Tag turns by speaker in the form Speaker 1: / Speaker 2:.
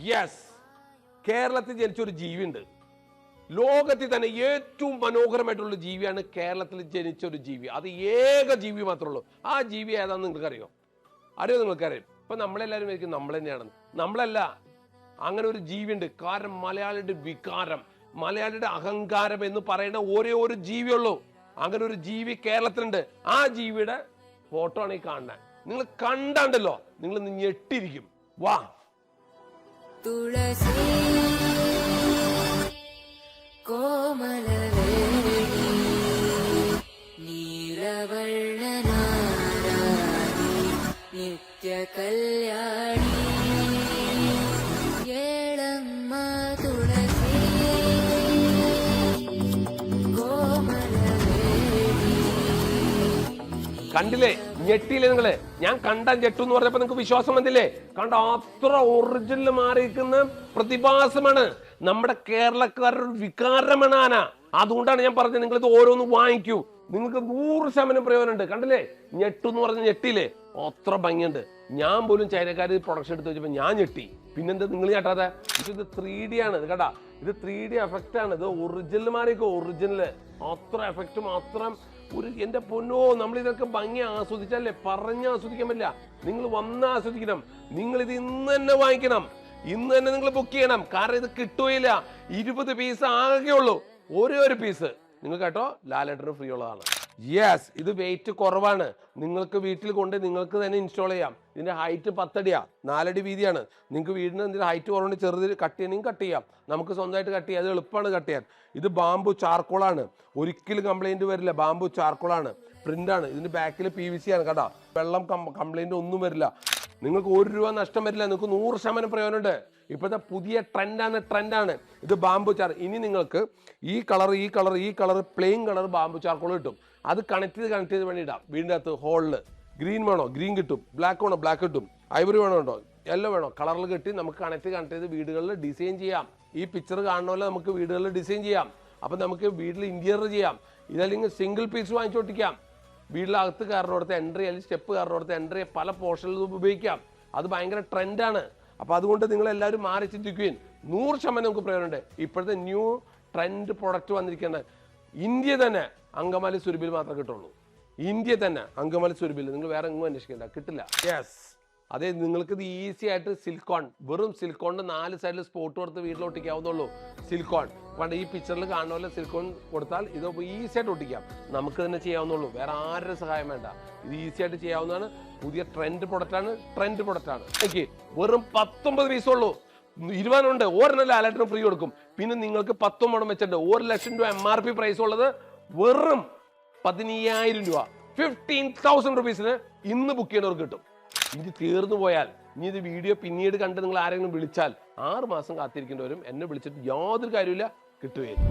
Speaker 1: Yes, കേരളത്തിൽ ജനിച്ചൊരു ജീവിയുണ്ട്. ലോകത്തിൽ തന്നെ ഏറ്റവും മനോഹരമായിട്ടുള്ള ജീവിയാണ് കേരളത്തിൽ ജനിച്ച ഒരു ജീവി. അത് ഏക ജീവി മാത്രമേ ഉള്ളൂ. ആ ജീവി ഏതാണെന്ന് നിങ്ങൾക്കറിയോ? നിങ്ങൾക്കറിയാം. ഇപ്പൊ നമ്മളെല്ലാവരും വിചാരിക്കും നമ്മൾ തന്നെയാണെന്ന്. നമ്മളല്ല. അങ്ങനെ ഒരു ജീവിയുണ്ട്. കാരണം മലയാളിയുടെ വികാരം, മലയാളിയുടെ അഹങ്കാരം എന്ന് പറയുന്ന ഒരേ ഒരു ജീവിയുള്ളൂ. അങ്ങനെ ഒരു ജീവി കേരളത്തിലുണ്ട്. ആ ജീവിയുടെ ഫോട്ടോ ആണ് ഈ കാണുന്നത്. നിങ്ങൾ കണ്ടാണ്ടല്ലോ നിങ്ങൾ ഞെട്ടിരിക്കും. വാ.
Speaker 2: തുളസി കോമലവേണി നീലവർണ്ണനാരാണി നിത്യ കല്യാണി ഏളമ്മ തുളസി കോമലവേണി.
Speaker 1: കണ്ടില്ലേ? ഞെട്ടിയില്ലേ നിങ്ങള്? ഞാൻ കണ്ട ഞെട്ടു എന്ന് പറഞ്ഞപ്പോ നിങ്ങൾക്ക് വിശ്വാസം വന്നില്ലേ? കണ്ട അത്ര ഒറിജിനൽ മാറിയിരിക്കുന്ന പ്രതിഭാസമാണ്. നമ്മുടെ കേരളക്കാരുടെ ഒരു വികാരമാണ് ആന. അതുകൊണ്ടാണ് ഞാൻ പറഞ്ഞത് നിങ്ങൾ ഇത് ഓരോന്ന് വാങ്ങിക്കൂ. നിങ്ങൾക്ക് 100% പ്രയോജനമുണ്ട്. കണ്ടില്ലേ? ഞെട്ടു എന്ന് പറഞ്ഞ ഞെട്ടിയില്ലേ? അത്ര ഭംഗിയുണ്ട്. ഞാൻ പോലും ചൈനക്കാർ പ്രൊഡക്ഷൻ എടുത്ത് വെച്ചപ്പോ ഞാൻ ഞെട്ടി. പിന്നെന്താ നിങ്ങൾ ഞെട്ടാതെ? ഇത് 3D ആണ്. ഇത് കണ്ടാ, ഇത് 3D എഫക്റ്റ് ആണ്. ഇത് ഒറിജിനൽ മാറിക്കോ. ഒറിജിനല് അത്ര എഫക്റ്റ് മാത്രം. എന്റെ പൊന്നോ, നമ്മൾ ഇതൊക്കെ ഭംഗി ആസ്വദിച്ചല്ലേ, പറഞ്ഞ് ആസ്വദിക്കാൻ പറ്റില്ല. നിങ്ങൾ വന്ന് ആസ്വദിക്കണം. നിങ്ങൾ ഇത് ഇന്ന് തന്നെ വാങ്ങിക്കണം. ഇന്ന് തന്നെ നിങ്ങൾ ബുക്ക് ചെയ്യണം. കാരണം ഇത് കിട്ടുകയില്ല. 20 പീസ് ആകെ ഉള്ളൂ. ഒരു പീസ് നിങ്ങൾ കേട്ടോ, ലാലേട്ടന് ഫ്രീ ഉള്ളതാണ്. യെസ്, ഇത് വെയിറ്റ് കുറവാണ്. നിങ്ങൾക്ക് വീട്ടിൽ കൊണ്ട് നിങ്ങൾക്ക് തന്നെ ഇൻസ്റ്റാൾ ചെയ്യാം. ഇതിന്റെ ഹൈറ്റ് 10 അടിയാ, 4 അടി വീതിയാണ്. നിങ്ങൾക്ക് വീടിന് ഇതിന്റെ ഹൈറ്റ് കുറവുണ്ട്, ചെറുതിൽ കട്ട് ചെയ്യണമെങ്കിൽ കട്ട് ചെയ്യാം. നമുക്ക് സ്വന്തമായിട്ട് കട്ട് ചെയ്യാം. അത് എളുപ്പമാണ് കട്ട് ചെയ്യാൻ. ഇത് ബാംബു ചാർക്കോളാണ്. ഒരിക്കലും കംപ്ലൈന്റ് വരില്ല. ബാംബു ചാർക്കോളാണ്. പ്രിന്റാണ്. ഇതിന്റെ ബാക്കിൽ PVC ആണ് കേട്ടോ. വെള്ളം കംപ്ലൈന്റ് ഒന്നും വരില്ല. നിങ്ങൾക്ക് 1 രൂപ നഷ്ടം വരില്ല. നിങ്ങൾക്ക് 100% പ്രയോജനമുണ്ട്. ഇപ്പോഴത്തെ പുതിയ ട്രെൻഡാണ്. ഇത് ബാംബു ചാർ. ഇനി നിങ്ങൾക്ക് ഈ colour plain colour bamboo charcoal കിട്ടും. അത് കണക്ട് ചെയ്ത് വേണ്ടി ഇടാം. വീടിൻ്റെ അകത്ത് ഹോളില് ഗ്രീൻ വേണോ ഗ്രീൻ കിട്ടും, ബ്ലാക്ക് വേണോ ബ്ലാക്ക് കിട്ടും, ഐവറി വേണോ യെല്ലോ വേണോ കളറിൽ കിട്ടി നമുക്ക് കണക്ട് ചെയ്ത് വീടുകളിൽ ഡിസൈൻ ചെയ്യാം. ഈ പിക്ചർ കാണുന്ന പോലെ നമുക്ക് വീടുകളിൽ ഡിസൈൻ ചെയ്യാം. അപ്പം നമുക്ക് വീട്ടിൽ ഇന്റീരിയർ ചെയ്യാം. ഇതല്ലെങ്കിൽ സിംഗിൾ പീസ് വാങ്ങിച്ചോട്ടിക്കാം. വീട്ടിലകത്ത് കയറിനോടത്ത് എൻട്രി അല്ലെങ്കിൽ സ്റ്റെപ്പ് കയറിനോടത്ത് എൻട്രി പല പോർഷനിൽ ഉപയോഗിക്കാം. അത് ഭയങ്കര ട്രെൻഡാണ്. അപ്പോൾ അതുകൊണ്ട് നിങ്ങൾ എല്ലാവരും മാറി ചിന്തിക്കുകയും 100% നമുക്ക് പ്രയോജനമുണ്ട്. ഇപ്പോഴത്തെ ന്യൂ ട്രെൻഡ് പ്രൊഡക്റ്റ് വന്നിരിക്കുന്നത് ഇന്ത്യ തന്നെ അങ്കമാലി സുരഭിയിൽ മാത്രമേ കിട്ടുള്ളൂ. ഇന്ത്യ തന്നെ അങ്കമാലി സുരഭിയിൽ. നിങ്ങൾ വേറെ എങ്ങും അന്വേഷിക്കേണ്ട, കിട്ടില്ല. യെസ്, അതെ, നിങ്ങൾക്ക് ഇത് ഈസി ആയിട്ട് സിലിക്കോൺ, വെറും സിലിക്കോണിന്റെ 4 സൈഡിൽ സ്പോട്ട് കൊടുത്ത് വീട്ടിൽ ഒട്ടിക്കാവുന്നുള്ളൂ. സിലിക്കോൺ പണ്ട് ഈ പിക്ചറിൽ കാണുന്ന പോലെ സിലിക്കോൺ കൊടുത്താൽ ഇത് ഈസി ആയിട്ട് ഒട്ടിക്കാം. നമുക്ക് തന്നെ ചെയ്യാവുന്നുള്ളൂ. വേറെ ആരുടെ സഹായം വേണ്ട. ഇത് ഈസി ആയിട്ട് ചെയ്യാവുന്നതാണ്. പുതിയ ട്രെൻഡ് പ്രൊഡക്റ്റ് ആണ്. ഓക്കെ, വെറും 19 പീസ് ഉള്ളൂ. 20 ഉണ്ട്. ഒരെണ്ണം ലാലേട്ടന് ഫ്രീ കൊടുക്കും. പിന്നെ നിങ്ങൾക്ക് 19 വെച്ചിട്ടുണ്ട്. 1 ലക്ഷം രൂപ MRP പ്രൈസ് ഉള്ളത് വെറും 15,000 രൂപ, 15,000 റുപ്പീസിന് ഇന്ന് ബുക്ക് ചെയ്യണവർക്ക് കിട്ടും. ഇനി തീർന്നു പോയാൽ, ഇനി ഇത് വീഡിയോ പിന്നീട് കണ്ട് നിങ്ങൾ ആരെങ്കിലും വിളിച്ചാൽ 6 മാസം കാത്തിരിക്കേണ്ടി വരും. എന്നെ വിളിച്ചിട്ട് യാതൊരു കാര്യമില്ല, കിട്ടുകയില്ല.